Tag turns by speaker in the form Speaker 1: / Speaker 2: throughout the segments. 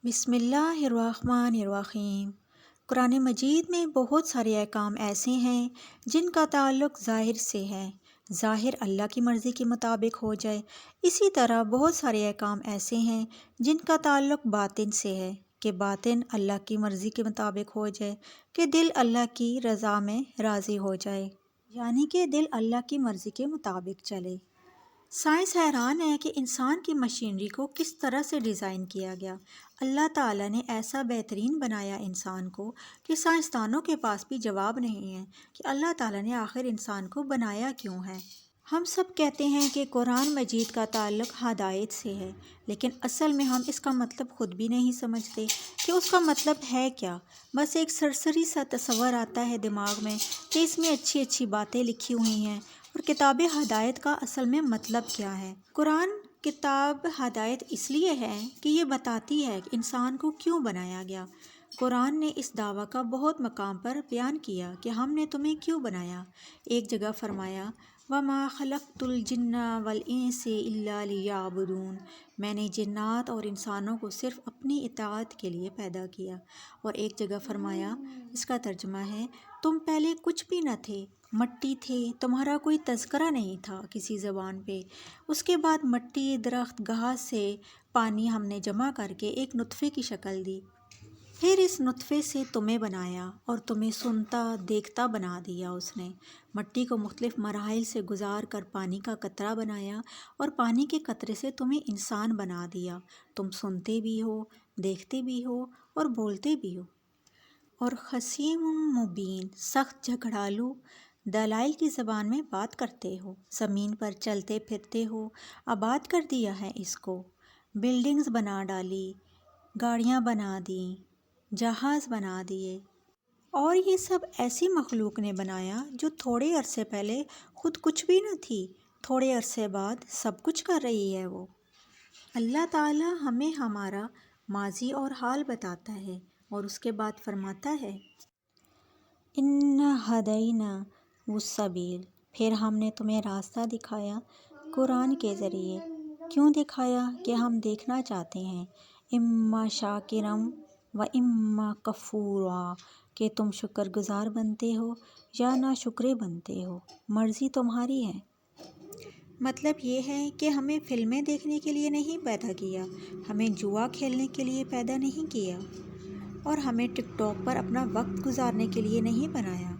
Speaker 1: بسم اللہ الرحمن الرحیم۔ قرآن مجید میں بہت سارے احکام ایسے ہیں جن کا تعلق ظاہر سے ہے، ظاہر اللہ کی مرضی کے مطابق ہو جائے۔ اسی طرح بہت سارے احکام ایسے ہیں جن کا تعلق باطن سے ہے کہ باطن اللہ کی مرضی کے مطابق ہو جائے، کہ دل اللہ کی رضا میں راضی ہو جائے، یعنی کہ دل اللہ کی مرضی کے مطابق چلے۔ سائنس حیران ہے کہ انسان کی مشینری کو کس طرح سے ڈیزائن کیا گیا۔ اللہ تعالیٰ نے ایسا بہترین بنایا انسان کو کہ سائنسدانوں کے پاس بھی جواب نہیں ہے کہ اللہ تعالیٰ نے آخر انسان کو بنایا کیوں ہے۔ ہم سب کہتے ہیں کہ قرآن مجید کا تعلق ہدایت سے ہے، لیکن اصل میں ہم اس کا مطلب خود بھی نہیں سمجھتے کہ اس کا مطلب ہے کیا۔ بس ایک سرسری سا تصور آتا ہے دماغ میں کہ اس میں اچھی اچھی باتیں لکھی ہوئی ہیں، اور کتاب ہدایت کا اصل میں مطلب کیا ہے۔ قرآن کتاب ہدایت اس لیے ہے کہ یہ بتاتی ہے کہ انسان کو کیوں بنایا گیا۔ قرآن نے اس دعویٰ کا بہت مقام پر بیان کیا کہ ہم نے تمہیں کیوں بنایا۔ ایک جگہ فرمایا وَمَا خَلَقْتُ الْجِنَّ وَالْإِنسَ إِلَّا لِيَعْبُدُونِ، میں نے جنات اور انسانوں کو صرف اپنی اطاعت کے لیے پیدا کیا۔ اور ایک جگہ فرمایا، اس کا ترجمہ ہے، تم پہلے کچھ بھی نہ تھے، مٹی تھے، تمہارا کوئی تذکرہ نہیں تھا کسی زبان پہ۔ اس کے بعد مٹی، درخت، گھاس سے پانی ہم نے جمع کر کے ایک نطفے کی شکل دی، پھر اس نطفے سے تمہیں بنایا اور تمہیں سنتا دیکھتا بنا دیا۔ اس نے مٹی کو مختلف مراحل سے گزار کر پانی کا قطرہ بنایا، اور پانی کے قطرے سے تمہیں انسان بنا دیا۔ تم سنتے بھی ہو، دیکھتے بھی ہو اور بولتے بھی ہو، اور خصیم مبین، سخت جھگڑالو دلائل کی زبان میں بات کرتے ہو۔ زمین پر چلتے پھرتے ہو، آباد کر دیا ہے اس کو، بلڈنگز بنا ڈالی، گاڑیاں بنا دیں، جہاز بنا دیے، اور یہ سب ایسی مخلوق نے بنایا جو تھوڑے عرصے پہلے خود کچھ بھی نہ تھی، تھوڑے عرصے بعد سب کچھ کر رہی ہے وہ۔ اللہ تعالیٰ ہمیں ہمارا ماضی اور حال بتاتا ہے، اور اس کے بعد فرماتا ہے اِنَّا هَدَيْنَاهُ السَّبِيلَ، پھر ہم نے تمہیں راستہ دکھایا قرآن کے ذریعے۔ کیوں دکھایا؟ کہ ہم دیکھنا چاہتے ہیں، اِمَّا شَاكِرًا وَإِمَّا كَفُورًا، کہ تم شکر گزار بنتے ہو یا ناشکرے بنتے ہو، مرضی تمہاری ہے۔ مطلب یہ ہے کہ ہمیں فلمیں دیکھنے کے لیے نہیں پیدا کیا، ہمیں جوا کھیلنے کے لیے پیدا نہیں کیا، اور ہمیں ٹک ٹاک پر اپنا وقت گزارنے کے لیے نہیں بنایا،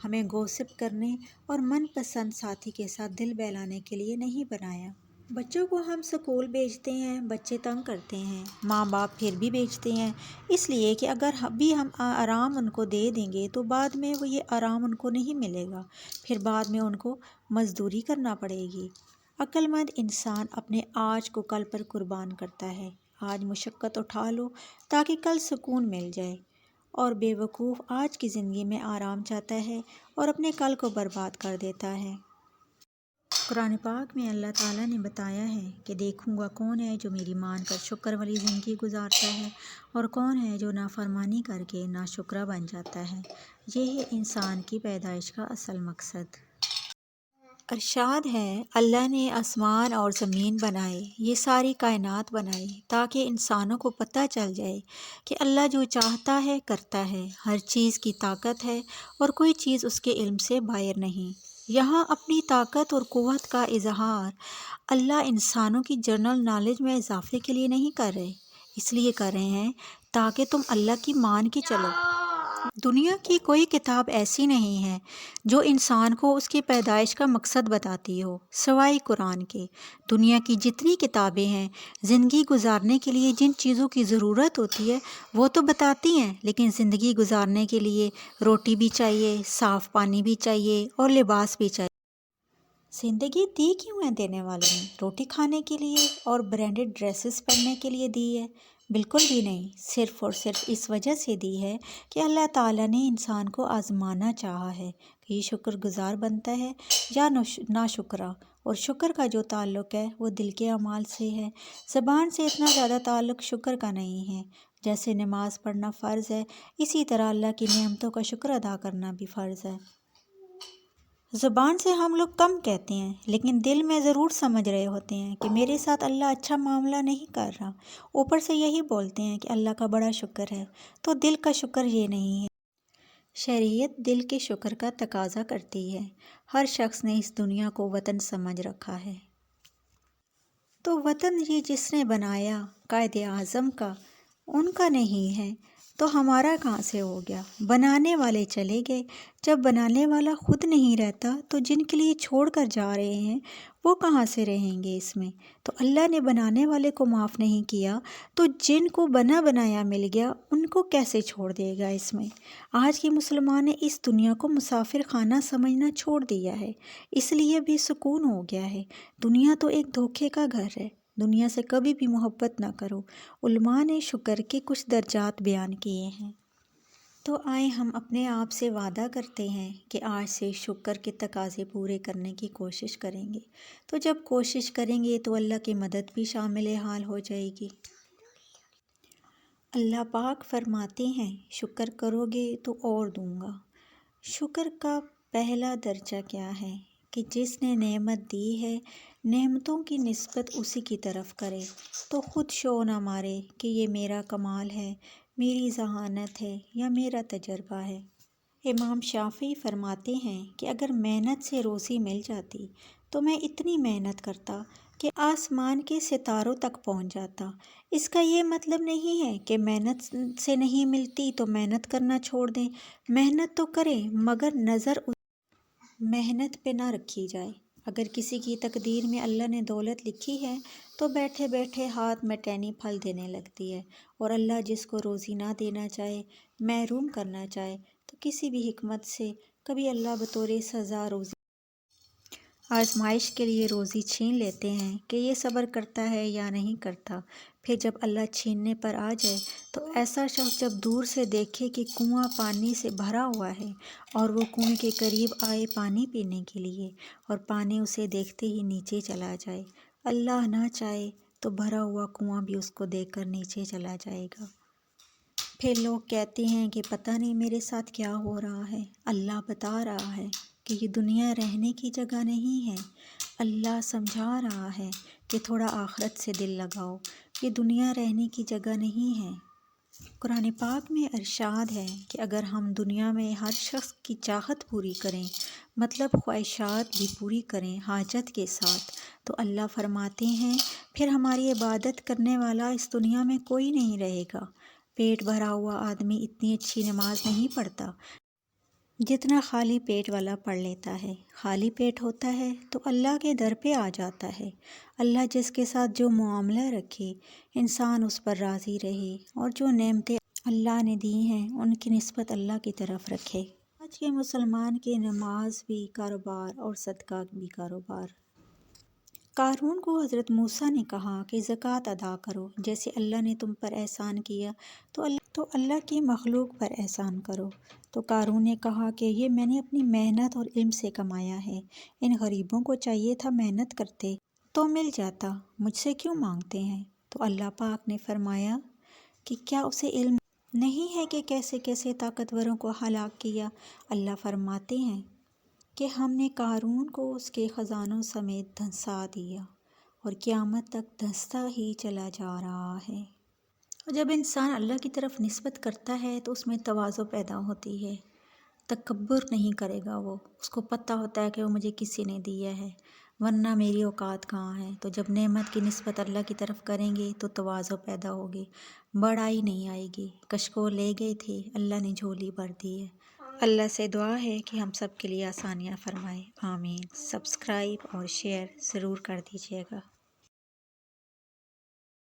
Speaker 1: ہمیں گوسپ کرنے اور من پسند ساتھی کے ساتھ دل بہلانے کے لیے نہیں بنایا۔ بچوں کو ہم سکول بھیجتے ہیں، بچے تنگ کرتے ہیں، ماں باپ پھر بھی بھیجتے ہیں، اس لیے کہ اگر ابھی ہم آرام ان کو دے دیں گے تو بعد میں وہ یہ آرام ان کو نہیں ملے گا، پھر بعد میں ان کو مزدوری کرنا پڑے گی۔ عقل مند انسان اپنے آج کو کل پر قربان کرتا ہے۔ آج مشقت اٹھا لو تاکہ کل سکون مل جائے، اور بے وقوف آج کی زندگی میں آرام چاہتا ہے اور اپنے کل کو برباد کر دیتا ہے۔ قرآن پاک میں اللہ تعالیٰ نے بتایا ہے کہ دیکھوں گا کون ہے جو میری مان کر شکر والی زندگی گزارتا ہے، اور کون ہے جو نافرمانی کر کے ناشکرا بن جاتا ہے۔ یہ ہے انسان کی پیدائش کا اصل مقصد۔ ارشاد ہے، اللہ نے آسمان اور زمین بنائے، یہ ساری کائنات بنائی تاکہ انسانوں کو پتہ چل جائے کہ اللہ جو چاہتا ہے کرتا ہے، ہر چیز کی طاقت ہے اور کوئی چیز اس کے علم سے باہر نہیں۔ یہاں اپنی طاقت اور قوت کا اظہار اللہ انسانوں کی جنرل نالج میں اضافے کے لیے نہیں کر رہے، اس لیے کر رہے ہیں تاکہ تم اللہ کی مان کے چلو۔ دنیا کی کوئی کتاب ایسی نہیں ہے جو انسان کو اس کی پیدائش کا مقصد بتاتی ہو سوائے قرآن کے۔ دنیا کی جتنی کتابیں ہیں، زندگی گزارنے کے لیے جن چیزوں کی ضرورت ہوتی ہے وہ تو بتاتی ہیں، لیکن زندگی گزارنے کے لیے روٹی بھی چاہیے، صاف پانی بھی چاہیے، اور لباس بھی چاہیے۔ زندگی دی کیوں ہے دینے والوں نے؟ روٹی کھانے کے لیے اور برانڈڈ ڈریسز پہننے کے لیے دی ہے؟ بالکل بھی نہیں، صرف اور صرف اس وجہ سے دی ہے کہ اللہ تعالیٰ نے انسان کو آزمانا چاہا ہے کہ یہ شکر گزار بنتا ہے یا ناشکرا۔ اور شکر کا جو تعلق ہے وہ دل کے اعمال سے ہے، زبان سے اتنا زیادہ تعلق شکر کا نہیں ہے۔ جیسے نماز پڑھنا فرض ہے، اسی طرح اللہ کی نعمتوں کا شکر ادا کرنا بھی فرض ہے۔ زبان سے ہم لوگ کم کہتے ہیں لیکن دل میں ضرور سمجھ رہے ہوتے ہیں کہ میرے ساتھ اللہ اچھا معاملہ نہیں کر رہا، اوپر سے یہی بولتے ہیں کہ اللہ کا بڑا شکر ہے، تو دل کا شکر یہ نہیں ہے۔ شریعت دل کے شکر کا تقاضا کرتی ہے۔ ہر شخص نے اس دنیا کو وطن سمجھ رکھا ہے، تو وطن یہ جس نے بنایا قائد اعظم کا، ان کا نہیں ہے تو ہمارا کہاں سے ہو گیا؟ بنانے والے چلے گئے، جب بنانے والا خود نہیں رہتا تو جن کے لیے چھوڑ کر جا رہے ہیں وہ کہاں سے رہیں گے اس میں؟ تو اللہ نے بنانے والے کو معاف نہیں کیا تو جن کو بنا بنایا مل گیا ان کو کیسے چھوڑ دے گا اس میں؟ آج کے مسلمان نے اس دنیا کو مسافر خانہ سمجھنا چھوڑ دیا ہے، اس لیے بھی سکون ہو گیا ہے۔ دنیا تو ایک دھوکے کا گھر ہے، دنیا سے کبھی بھی محبت نہ کرو۔ علماء نے شکر کے کچھ درجات بیان کیے ہیں، تو آئیں ہم اپنے آپ سے وعدہ کرتے ہیں کہ آج سے شکر کے تقاضے پورے کرنے کی کوشش کریں گے۔ تو جب کوشش کریں گے تو اللہ کی مدد بھی شامل حال ہو جائے گی۔ اللہ پاک فرماتے ہیں شکر کرو گے تو اور دوں گا۔ شکر کا پہلا درجہ کیا ہے کہ جس نے نعمت دی ہے نعمتوں کی نسبت اسی کی طرف کرے، تو خود شو نہ مارے کہ یہ میرا کمال ہے، میری ذہانت ہے یا میرا تجربہ ہے۔ امام شافعی فرماتے ہیں کہ اگر محنت سے روزی مل جاتی تو میں اتنی محنت کرتا کہ آسمان کے ستاروں تک پہنچ جاتا۔ اس کا یہ مطلب نہیں ہے کہ محنت سے نہیں ملتی تو محنت کرنا چھوڑ دیں، محنت تو کریں مگر نظر محنت پہ نہ رکھی جائے۔ اگر کسی کی تقدیر میں اللہ نے دولت لکھی ہے تو بیٹھے بیٹھے ہاتھ میں ٹہنی پھل دینے لگتی ہے، اور اللہ جس کو روزی نہ دینا چاہے، محروم کرنا چاہے تو کسی بھی حکمت سے کبھی اللہ بطور سزا روزی آزمائش کے لیے روزی چھین لیتے ہیں کہ یہ صبر کرتا ہے یا نہیں کرتا۔ پھر جب اللہ چھیننے پر آ جائے تو ایسا شخص جب دور سے دیکھے کہ کنواں پانی سے بھرا ہوا ہے اور وہ کنویں کے قریب آئے پانی پینے کے لیے اور پانی اسے دیکھتے ہی نیچے چلا جائے، اللہ نہ چاہے تو بھرا ہوا کنواں بھی اس کو دیکھ کر نیچے چلا جائے گا۔ پھر لوگ کہتے ہیں کہ پتہ نہیں میرے ساتھ کیا ہو رہا ہے۔ اللہ بتا رہا ہے کہ یہ دنیا رہنے کی جگہ نہیں ہے۔ اللہ سمجھا رہا ہے کہ تھوڑا آخرت سے دل لگاؤ، یہ دنیا رہنے کی جگہ نہیں ہے۔ قرآن پاک میں ارشاد ہے کہ اگر ہم دنیا میں ہر شخص کی چاہت پوری کریں، مطلب خواہشات بھی پوری کریں حاجت کے ساتھ، تو اللہ فرماتے ہیں پھر ہماری عبادت کرنے والا اس دنیا میں کوئی نہیں رہے گا۔ پیٹ بھرا ہوا آدمی اتنی اچھی نماز نہیں پڑھتا جتنا خالی پیٹ والا پڑھ لیتا ہے۔ خالی پیٹ ہوتا ہے تو اللہ کے در پہ آ جاتا ہے۔ اللہ جس کے ساتھ جو معاملہ رکھے انسان اس پر راضی رہے، اور جو نعمتیں اللہ نے دی ہیں ان کی نسبت اللہ کی طرف رکھے۔ آج کے مسلمان کی نماز بھی کاروبار اور صدقہ بھی کاروبار۔ قارون کو حضرت موسیٰ نے کہا کہ زکوٰۃ ادا کرو، جیسے اللہ نے تم پر احسان کیا تو اللہ کی مخلوق پر احسان کرو۔ تو قارون نے کہا کہ یہ میں نے اپنی محنت اور علم سے کمایا ہے، ان غریبوں کو چاہیے تھا محنت کرتے تو مل جاتا، مجھ سے کیوں مانگتے ہیں؟ تو اللہ پاک نے فرمایا کہ کیا اسے علم نہیں ہے کہ کیسے کیسے طاقتوروں کو ہلاک کیا؟ اللہ فرماتے ہیں کہ ہم نے قارون کو اس کے خزانوں سمیت دھنسا دیا اور قیامت تک دھنستا ہی چلا جا رہا ہے۔ اور جب انسان اللہ کی طرف نسبت کرتا ہے تو اس میں تواضع پیدا ہوتی ہے، تکبر نہیں کرے گا وہ، اس کو پتہ ہوتا ہے کہ وہ مجھے کسی نے دیا ہے ورنہ میری اوقات کہاں ہے۔ تو جب نعمت کی نسبت اللہ کی طرف کریں گے تو تواضع پیدا ہوگی، بڑائی نہیں آئے گی۔ کشکول لے گئے تھے، اللہ نے جھولی بھر دی ہے۔ اللہ سے دعا ہے کہ ہم سب کے لیے آسانیاں فرمائے، آمین۔ سبسکرائب اور شیئر ضرور کر دیجیے گا۔